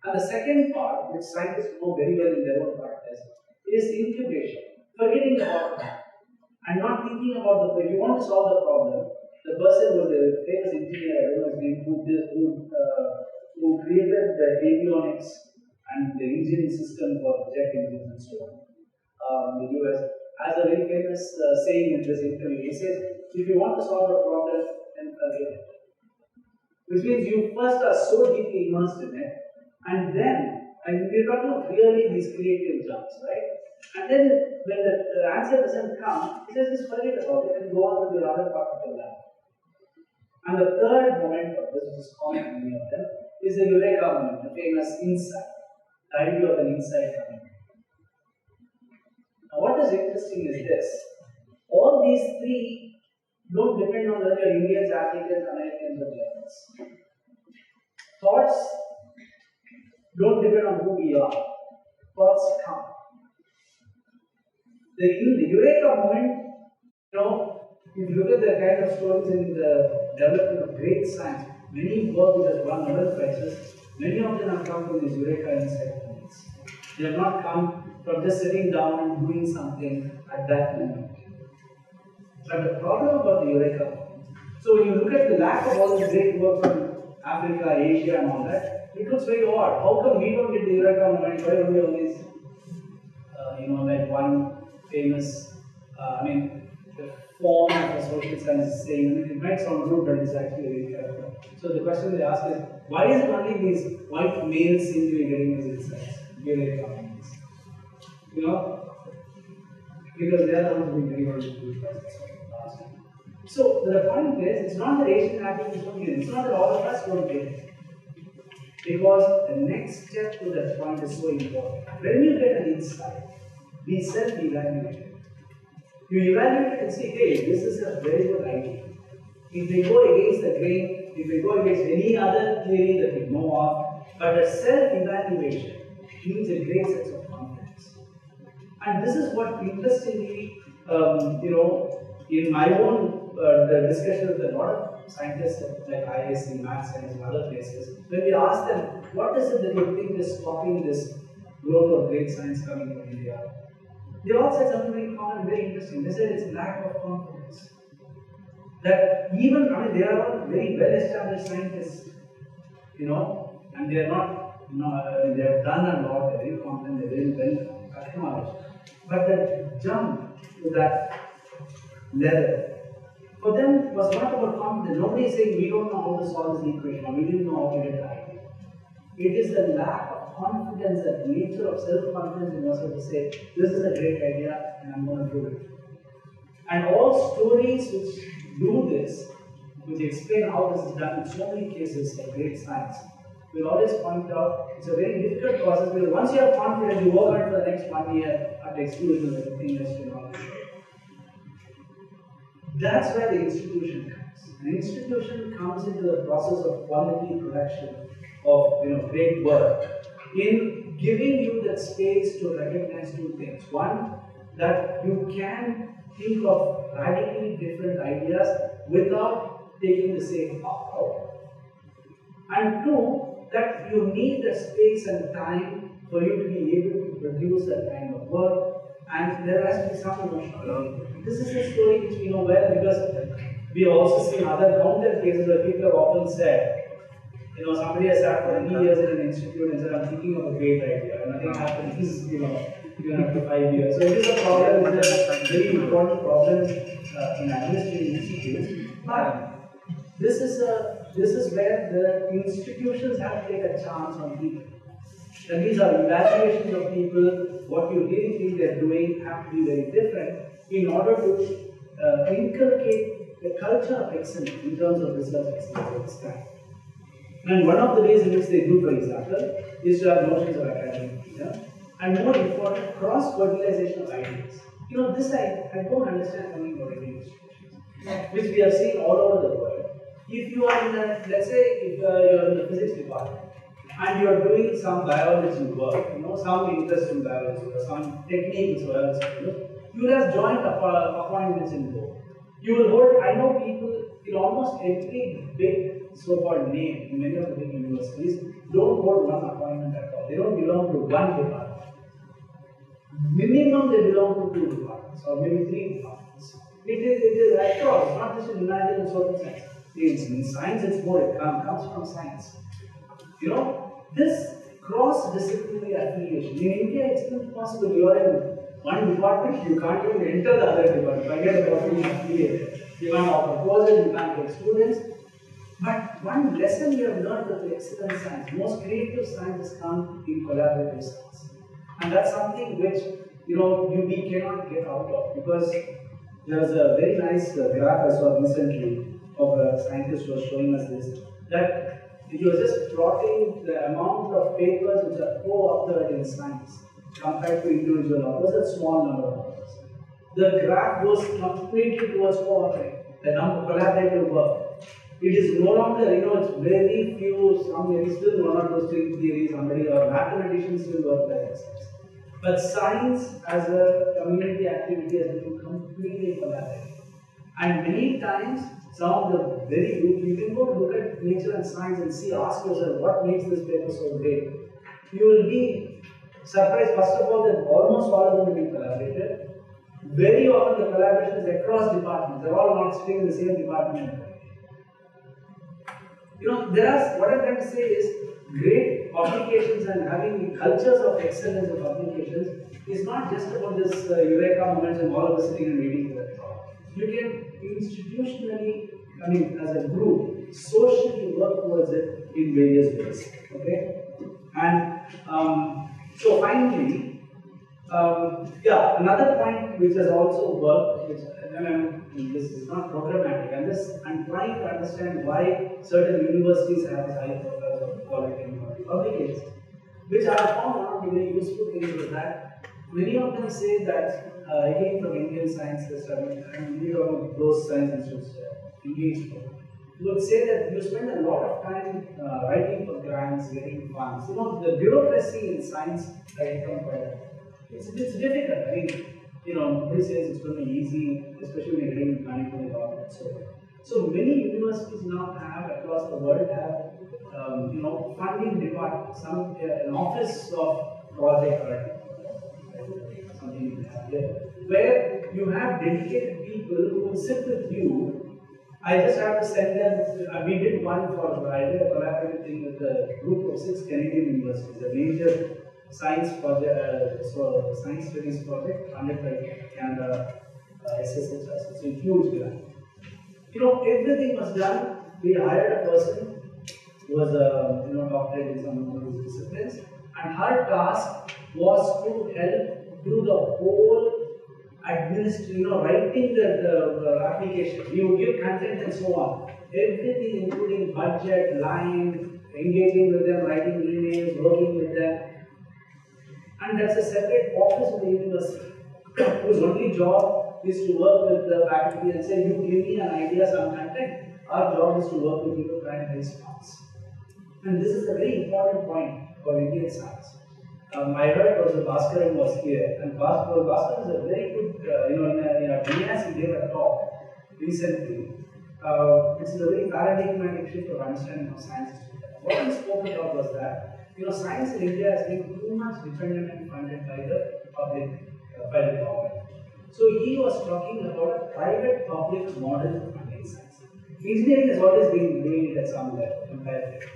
And the second part, which scientists know very well in their own practice, is incubation. Forgetting about that and not thinking about if you want to solve the problem, the person was a famous engineer, I don't know his name, who created the avionics and the engine system for jet engines and so on. The US has a very famous saying in this interview. He says, if you want to solve a problem, then forget it. Which means you first are so deeply immersed in it, and then, and we're talking of really these creative jumps, right? And then when the answer doesn't come, he says, just forget about it and go on with your other part of your life. And the third moment of this, which is common to many of them, is the Eureka moment, the famous insight, the idea of an insight coming. Now, what is interesting is this: all these three don't depend on whether you're Indians, Africans, Americans, or Germans. Thoughts don't depend on who we are. Thoughts come. The Eureka moment, if you look at the kind of stories in the development of great science, many work which has won Nobel Prizes, many of them have come from these Eureka insight moments. They have not come from just sitting down and doing something at that moment. But the problem about the Eureka moment, so when you look at the lack of all this great work from Africa, Asia, and all that, it looks very odd. How come we don't get the Eureka moment? Why don't we always, like one famous, the form of a social science is saying, it might sound rude, but it's actually very clever. So the question they ask is, why is it only these white males seem to be getting these insights? Eureka moments. Because they are the ones who very well to do it. So the point is, it's not that Asian Africans don't get it. It's not that all of us don't get it. Because the next step to that point is so important. When you get an insight, be self-evaluated. You evaluate it and say, hey, this is a very good idea. If we go against the grain, if we go against any other theory that we know of, but a self-evaluation means a great sense of confidence. And this is what, interestingly, in my own the discussion with a lot of scientists like IIT, math science, and other places, when we ask them, what is it that you think is stopping this growth of great science coming from India? They all said something very common, very interesting. They said it's lack of confidence. That even, they are all very well established scientists, and they are not, they have done a lot, they're very confident, they're very well acknowledged. But the jump to that level, for them, was not about confidence. Nobody is saying we don't know how to solve this equation or we didn't know how to get the idea. It is the lack of confidence, that nature of self-confidence in yourself to say, this is a great idea and I'm going to do it. And all stories which do this, which explain how this is done in so many cases of great science, will always point out it's a very difficult process, because once you have confidence, you work on it for the next 1 year at the exclusion of everything else you know. That's where the institution comes. An institution comes into the process of quality production of great work in giving you that space to recognize two things. One, that you can think of radically different ideas without taking the same path out. And two, that you need the space and time for you to be able to produce that kind of work, and there has to be some emotional. This is a story which we know well, because we have also seen other counter cases where people have often said, somebody has sat for 3 years in an institute and said, I'm thinking of a great idea, and nothing happens, even after 5 years. So it is a problem, it's a very important problem in administrating institutes. But this is where the institutions have to take a chance on people. And these are evaluations of people, what you really think they're doing have to be very different in order to inculcate the culture of excellence in terms of research excellence of this kind. And one of the ways in which they do, for example, is to have notions of academic freedom, and more important, cross-fertilization of ideas. This I don't understand coming from any institutions, which we have seen all over the world. If you are in let's say, if you are in the physics department, and you are doing some biology work, some interest in biology or some technique in biology, you will have joint appointments in both. You will hold, I know people in almost every big so-called name in many of the big universities don't hold one appointment at all. They don't belong to one department. Minimum they belong to 2 departments or maybe 3 departments. It is across, it's not just in humanities and social science. In science it's more, it comes from science. This cross-disciplinary affiliation, in India it's not possible. You are in one department, you can't even enter the other department. Forget about being affiliated. You can't offer courses, you can't take students. But one lesson you have learned with excellent science, most creative sciences come in collaborative science. And that's something which we cannot get out of, because there was a very nice graph I saw recently of a scientist who was showing us this, that he was just plotting the amount of papers which are co-authored in science compared to individual authors, a small number of authors. The graph goes completely towards co-authoring, the number of collaborative work. It is no longer, it's very few, maybe still one or two string theory, somebody or mathematicians still work by themselves. But science as a community activity has become completely collaborative. And many times, some of the very good, you can go look at nature and science and ask yourself what makes this paper so great. You will be surprised, first of all, that almost all of them will be collaborative. Very often the collaboration is across departments. They're all not sitting in the same department. What I'm trying to say is, great publications and having cultures of excellence of publications is not just about this eureka moments and all of us sitting and reading to that talk. You can institutionally, as a group, socially work towards it in various ways. Okay? And so finally, another point which has also worked, this is not programmatic, I'm trying to understand why certain universities have this high profile of quality and publications, which I have found one of the very useful things is that many of them say that, again from Indian science study, and we are those science institutes engaged with, would say that you spend a lot of time writing for grants, getting funds. The bureaucracy in science has become quite it's difficult. Nobody says it's going to be easy, especially when you're getting money from the government. So many universities now across the world have, funding departments, an office of project writing, something like that, where you have dedicated people who will sit with you. I just have to send them. We did one I did a collaborative thing with a group of 6 Canadian universities, a major science project, science studies project funded by Canada, SSH, it's a huge grant. Everything was done. We hired a person who was a doctorate in some of these disciplines, and her task was to help do the whole writing the application. You would give content and so on. Everything, including budget, line, engaging with them, writing emails, working with them. And that's a separate office of the university whose only job is to work with the faculty and say, you give me an idea, some content. Our job is to work with you to try and raise funds. And this is a very important point for Indian science. I heard Professor Bhaskaran was here, and Bhaskaran is a very good, in a DNS he gave a talk recently. This is a very paradigmatic shift of understanding of science. What he spoke about was that science in India has been too much dependent and funded by the by the government. So he was talking about a private-public model for funding science. Engineering has always been doing it at some level, comparatively.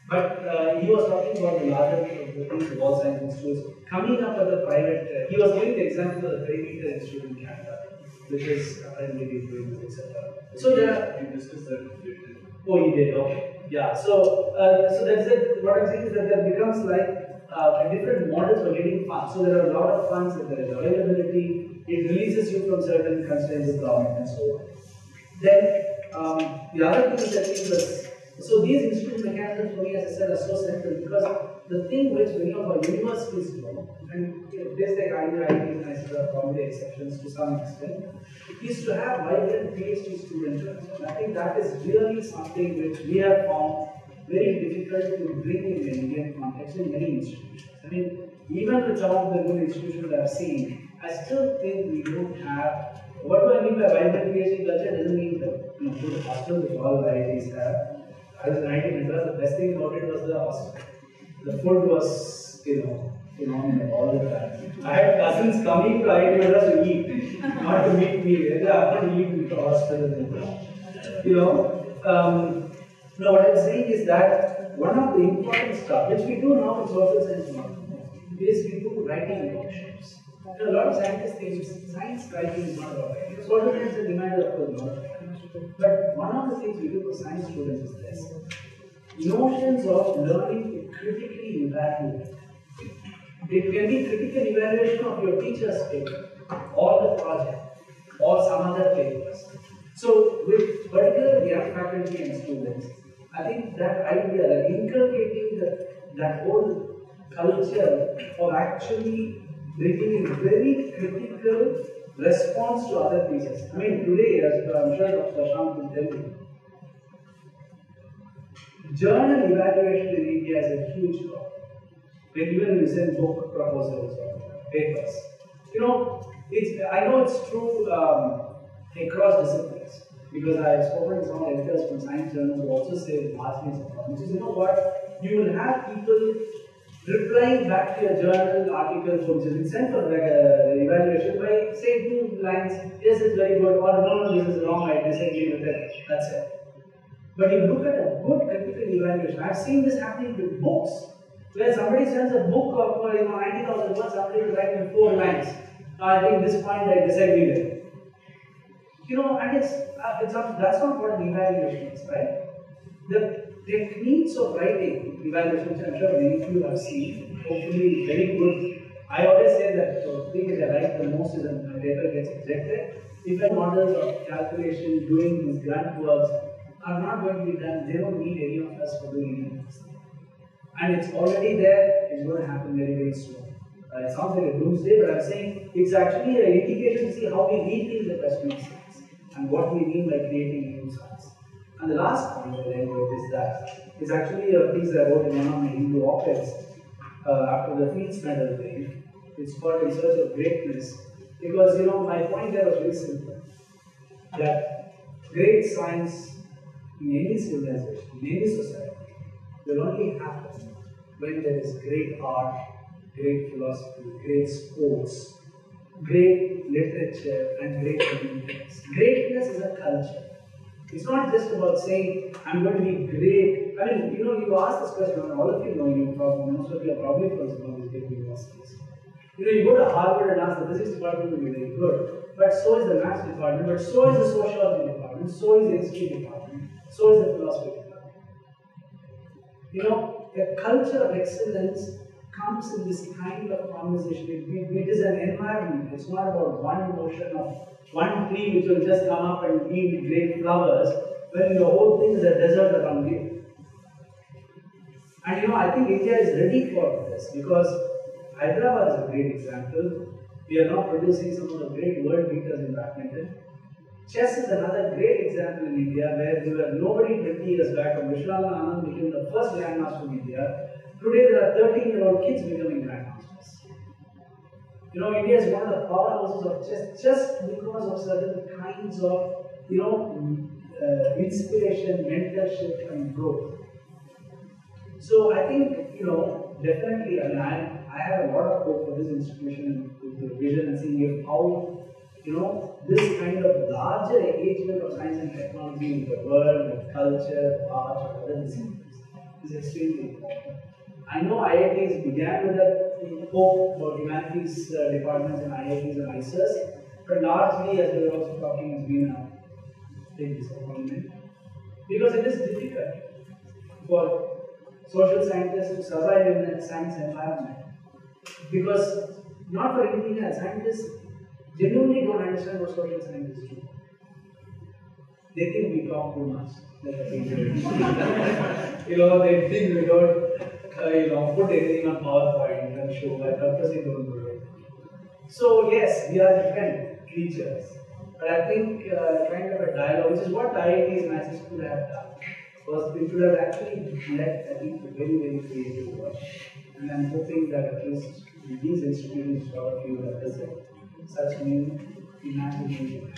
But he was talking about the larger things of all science institutes coming up with a private. He was giving the example of the Perimeter Institute in Canada, which is apparently doing this, etc. So there are. We discussed that later. Oh, he did. Okay. Yeah. So that's it. What I'm saying is that there becomes like different models for getting funds. So there are a lot of funds, that there is availability. It releases you from certain constraints of government and so on. Then the other thing that is so these institute mechanisms for me, as I said, are so central because the thing which many of our universities do, and this like IIT are probably exceptions to some extent, is to have vibrant PhD student journals. And I think that is really something which we have found very difficult to bring in the Indian context in many institutions. Even with some of the good institutions I've seen, I still think we don't have. What do I mean by vibrant PhD culture? Doesn't mean that good hostels which all IITs have. I was in IIT Madras, the best thing about it was the hostel. The food was, phenomenal all the time. I had cousins coming to IIT Madras to eat, not to meet me. They are not eating to hostel. Now what I'm saying is that one of the important stuff, which we do now in social science, is we do writing workshops. A lot of scientists think science writing is not about writing. Social science is demanded, of course, not. But one of the things we do for science students is this. Notions of learning to critically evaluate It can be critical evaluation of your teacher's paper, or the project, or some other papers. So, with particularly young faculty and students, I think that idea that inculcating that whole culture of actually bringing a very critical response to other pieces. I mean, today, as I'm sure Dr. Shashank will tell you, journal evaluation in India is a huge problem. Even when you send book proposals or papers, I know it's true across disciplines, because I have spoken to some editors from science journals who also say largely it's a problem. Which is, you will have people replying back to your journal article which has been sent for evaluation by saying 2 lines, yes, it's very good, or no, this is wrong, I disagree with it, that's it. But you look at a good critical evaluation. I've seen this happening with books, where somebody sends a book of 90,000 words, somebody will write in 4 lines. I think this point I disagree with. And that's not what an evaluation is, right? The techniques of writing evaluation, which I'm sure many of you have seen, hopefully very good. I always say that the thing that I like the most is when my paper gets rejected. If I models of calculation, doing these grunt works are not going to be done, they don't need any of us for doing any of this. And it's already there, it's going to happen very, very soon. It sounds like a doomsday, but I'm saying it's actually an indication to see how we rethink the question of science and what we mean by creating new science. And the last point I'll end with is that it's actually a piece I wrote in one of my Hindu op-eds after the Fields Medal wave. It's called In Search of Greatness, because my point there was very simple, that great science in any civilization, in any society, will only happen when there is great art, great philosophy, great sports, great literature, and great communities. Greatness is a culture. It's not just about saying, I'm going to be great. I mean, you ask this question, and all of you know, most of you are probably from some of these big universities. You go to Harvard and ask the physics department will be very good, but so is the maths department, but so is the sociology department, so is the history department, so is the philosophy department. A culture of excellence comes in this kind of conversation. It is an environment. It's not about one notion of one tree which will just come up and yield great flowers when the whole thing is a desert around you. And I think India is ready for this, because Hyderabad is a great example. We are now producing some of the great world beaters in badminton. Chess is another great example in India, where there were nobody 20 years back, when Vishwanath Anand became the first grandmaster in India. Today there are 13-year-old kids becoming grandmasters. India is one of the powerhouses of chess just because of certain kinds of, inspiration, mentorship, and growth. So I think, definitely, I have a lot of hope for this institution with the vision and seeing how, this kind of larger engagement of science and technology with the world, with culture, art, and other disciplines is extremely important. I know IITs began with a hope for humanities departments in IITs and ISERs, but largely, as we were also talking, has been a big disappointment, because it is difficult for social scientists to survive in that science environment. Because, not for anything else, scientists genuinely don't understand what social scientists do. They think we talk too much, like a teacher. They think we don't, put anything on PowerPoint and show, I purposely don't do it. So yes, we are different creatures, but I think kind of a dialogue, which is what IITs and IIT school have done, was we should have actually let at least a very, very creative work. And I'm hoping that at least these institutions, all of you represent such new imagination.